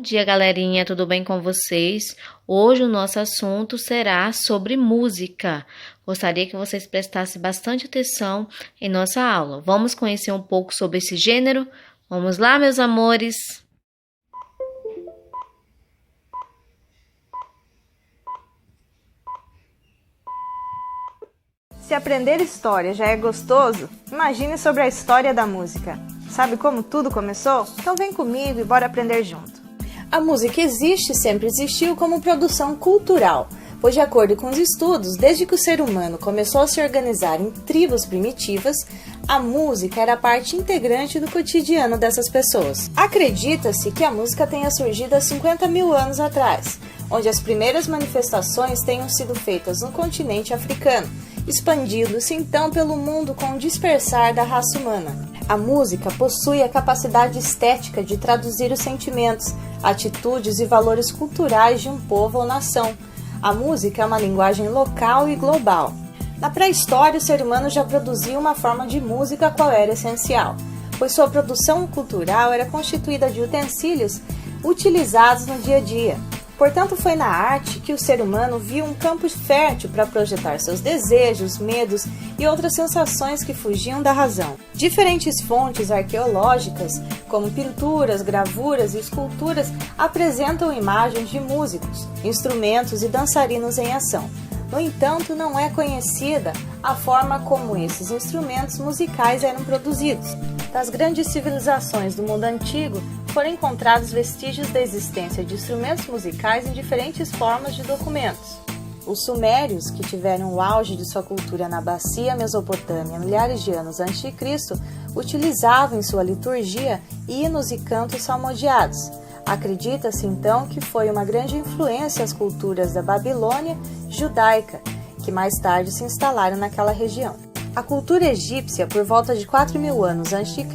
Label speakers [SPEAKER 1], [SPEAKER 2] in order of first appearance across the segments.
[SPEAKER 1] Bom dia, galerinha, tudo bem com vocês? Hoje o nosso assunto será sobre música. Gostaria que vocês prestassem bastante atenção em nossa aula. Vamos conhecer um pouco sobre esse gênero? Vamos lá, meus amores!
[SPEAKER 2] Se aprender história já é gostoso, imagine sobre a história da música. Sabe como tudo começou? Então vem comigo e bora aprender junto.
[SPEAKER 3] A música existe e sempre existiu como produção cultural, pois de acordo com os estudos, desde que o ser humano começou a se organizar em tribos primitivas, a música era parte integrante do cotidiano dessas pessoas. Acredita-se que a música tenha surgido há 50 mil anos atrás, onde as primeiras manifestações tenham sido feitas no continente africano, expandindo-se então pelo mundo com o dispersar da raça humana. A música possui a capacidade estética de traduzir os sentimentos, atitudes e valores culturais de um povo ou nação. A música é uma linguagem local e global. Na pré-história, o ser humano já produzia uma forma de música qual era essencial, pois sua produção cultural era constituída de utensílios utilizados no dia a dia. Portanto, foi na arte que o ser humano viu um campo fértil para projetar seus desejos, medos e outras sensações que fugiam da razão. Diferentes fontes arqueológicas, como pinturas, gravuras e esculturas, apresentam imagens de músicos, instrumentos e dançarinos em ação. No entanto, não é conhecida a forma como esses instrumentos musicais eram produzidos. Das grandes civilizações do mundo antigo, foram encontrados vestígios da existência de instrumentos musicais em diferentes formas de documentos. Os sumérios, que tiveram o auge de sua cultura na bacia Mesopotâmia milhares de anos antes de Cristo, utilizavam em sua liturgia hinos e cantos salmodiados. Acredita-se então que foi uma grande influência às culturas da Babilônia judaica, que mais tarde se instalaram naquela região. A cultura egípcia, por volta de 4.000 anos a.C.,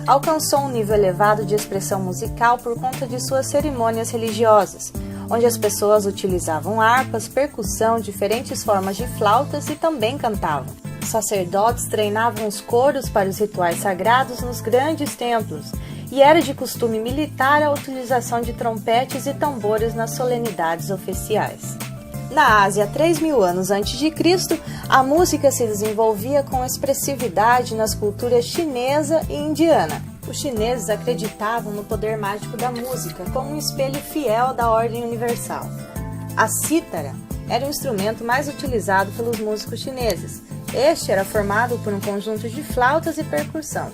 [SPEAKER 3] alcançou um nível elevado de expressão musical por conta de suas cerimônias religiosas, onde as pessoas utilizavam harpas, percussão, diferentes formas de flautas e também cantavam. Os sacerdotes treinavam os coros para os rituais sagrados nos grandes templos, e era de costume militar a utilização de trompetes e tambores nas solenidades oficiais. Na Ásia, 3.000 anos antes de Cristo, a música se desenvolvia com expressividade nas culturas chinesa e indiana. Os chineses acreditavam no poder mágico da música como um espelho fiel da ordem universal. A cítara era o instrumento mais utilizado pelos músicos chineses. Este era formado por um conjunto de flautas e percussão.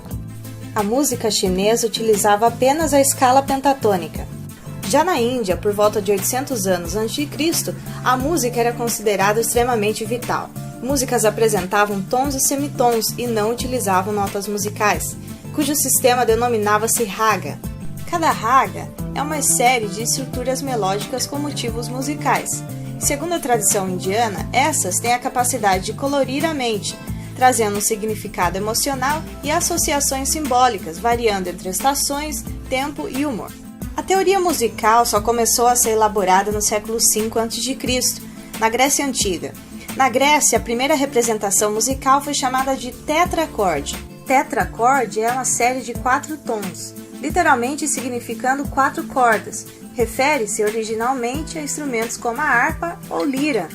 [SPEAKER 3] A música chinesa utilizava apenas a escala pentatônica. Já na Índia, por volta de 800 anos a.C., a música era considerada extremamente vital. Músicas apresentavam tons e semitons e não utilizavam notas musicais, cujo sistema denominava-se raga. Cada raga é uma série de estruturas melódicas com motivos musicais. Segundo a tradição indiana, essas têm a capacidade de colorir a mente, trazendo um significado emocional e associações simbólicas, variando entre estações, tempo e humor. A teoria musical só começou a ser elaborada no século V a.C., na Grécia Antiga. Na Grécia, a primeira representação musical foi chamada de tetracorde. Tetracorde é uma série de 4 tons, literalmente significando 4 cordas. Refere-se originalmente a instrumentos como a harpa ou lira.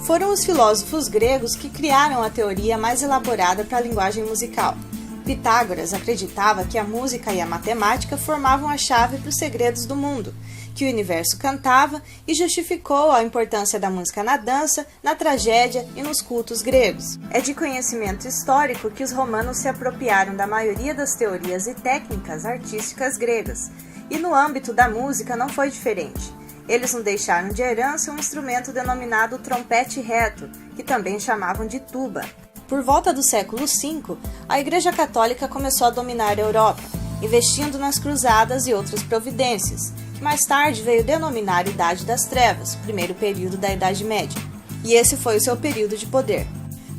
[SPEAKER 3] Foram os filósofos gregos que criaram a teoria mais elaborada para a linguagem musical. Pitágoras acreditava que a música e a matemática formavam a chave para os segredos do mundo, que o universo cantava, e justificou a importância da música na dança, na tragédia e nos cultos gregos. É de conhecimento histórico que os romanos se apropriaram da maioria das teorias e técnicas artísticas gregas, e no âmbito da música não foi diferente. Eles nos deixaram de herança um instrumento denominado trompete reto, que também chamavam de tuba. Por volta do século V, a Igreja Católica começou a dominar a Europa, investindo nas cruzadas e outras providências, que mais tarde veio denominar Idade das Trevas, primeiro período da Idade Média, e esse foi o seu período de poder.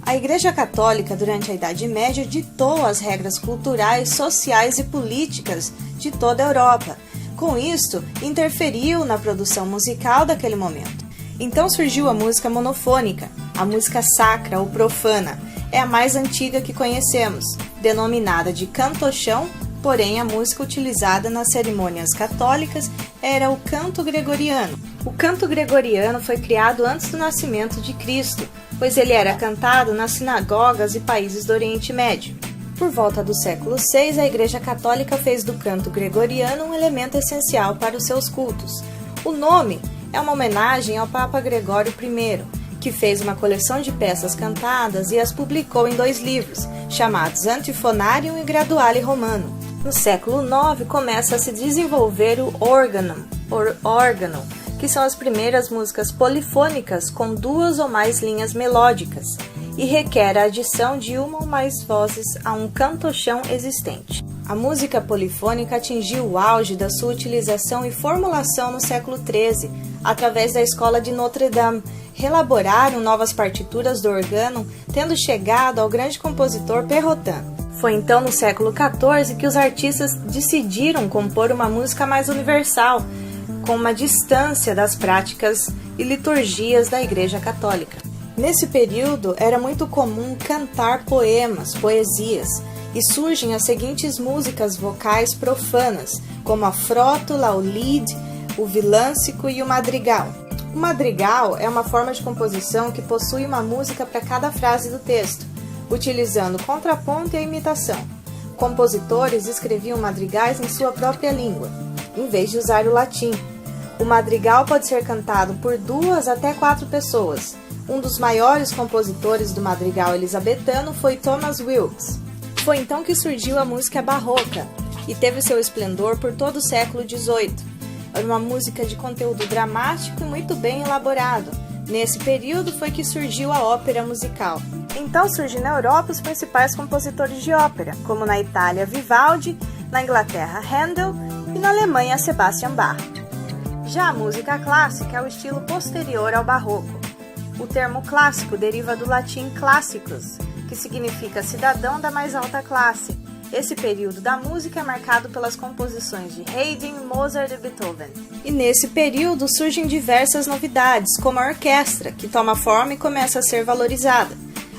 [SPEAKER 3] A Igreja Católica, durante a Idade Média, ditou as regras culturais, sociais e políticas de toda a Europa. Com isto, interferiu na produção musical daquele momento. Então surgiu a música monofônica, a música sacra ou profana. É a mais antiga que conhecemos, denominada de cantochão, porém a música utilizada nas cerimônias católicas era o canto gregoriano. O canto gregoriano foi criado antes do nascimento de Cristo, pois ele era cantado nas sinagogas e países do Oriente Médio. Por volta do século VI, a Igreja Católica fez do canto gregoriano um elemento essencial para os seus cultos. O nome é uma homenagem ao Papa Gregório I, que fez uma coleção de peças cantadas e as publicou em 2 livros, chamados Antiphonarium e Graduale Romano. No século IX começa a se desenvolver o órgão, que são as primeiras músicas polifônicas com 2 ou mais linhas melódicas, e requer a adição de uma ou mais vozes a um cantochão existente. A música polifônica atingiu o auge da sua utilização e formulação no século XIII, através da escola de Notre Dame. Relaboraram novas partituras do órgão, tendo chegado ao grande compositor Perrotin. Foi então no século XIV que os artistas decidiram compor uma música mais universal, com uma distância das práticas e liturgias da Igreja Católica. Nesse período, era muito comum cantar poemas, poesias, e surgem as seguintes músicas vocais profanas, como a frótula, o lied, o vilâncico e o madrigal. O madrigal é uma forma de composição que possui uma música para cada frase do texto, utilizando o contraponto e a imitação. Compositores escreviam madrigais em sua própria língua, em vez de usar o latim. O madrigal pode ser cantado por 2 até 4 pessoas. Um dos maiores compositores do madrigal elizabetano foi Thomas Wilkes. Foi então que surgiu a música barroca, e teve seu esplendor por todo o século XVIII. Era uma música de conteúdo dramático e muito bem elaborado. Nesse período foi que surgiu a ópera musical. Então surgem na Europa os principais compositores de ópera, como na Itália Vivaldi, na Inglaterra Handel e na Alemanha Sebastian Bach. Já a música clássica é o estilo posterior ao barroco. O termo clássico deriva do latim classicus, que significa cidadão da mais alta classe. Esse período da música é marcado pelas composições de Haydn, Mozart e Beethoven. E nesse período surgem diversas novidades, como a orquestra, que toma forma e começa a ser valorizada.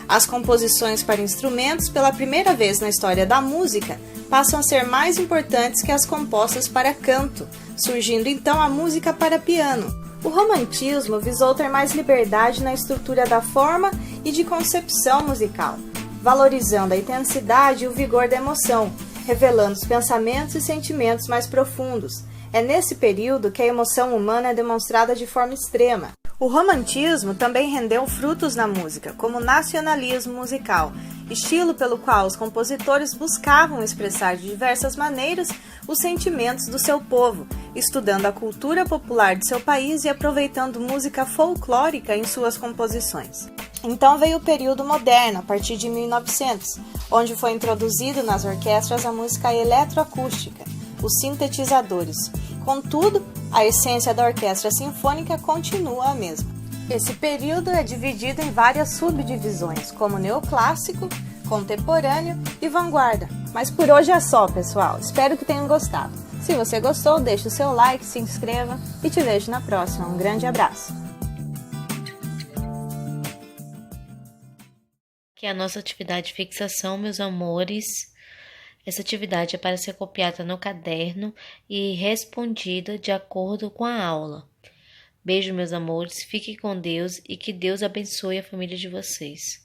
[SPEAKER 3] As composições para instrumentos, pela primeira vez na história da música, passam a ser mais importantes que as compostas para canto, surgindo então a música para piano. O romantismo visou ter mais liberdade na estrutura da forma e de concepção musical, valorizando a intensidade e o vigor da emoção, revelando os pensamentos e sentimentos mais profundos. É nesse período que a emoção humana é demonstrada de forma extrema. O romantismo também rendeu frutos na música, como o nacionalismo musical, estilo pelo qual os compositores buscavam expressar de diversas maneiras os sentimentos do seu povo, estudando a cultura popular de seu país e aproveitando música folclórica em suas composições. Então veio o período moderno, a partir de 1900, onde foi introduzido nas orquestras a música eletroacústica, os sintetizadores. Contudo, a essência da orquestra sinfônica continua a mesma. Esse período é dividido em várias subdivisões, como neoclássico, contemporâneo e vanguarda. Mas por hoje é só, pessoal. Espero que tenham gostado. Se você gostou, deixe o seu like, se inscreva e te vejo na próxima. Um grande abraço!
[SPEAKER 1] Que é a nossa atividade de fixação, meus amores. Essa atividade é para ser copiada no caderno e respondida de acordo com a aula. Beijo, meus amores, fiquem com Deus e que Deus abençoe a família de vocês.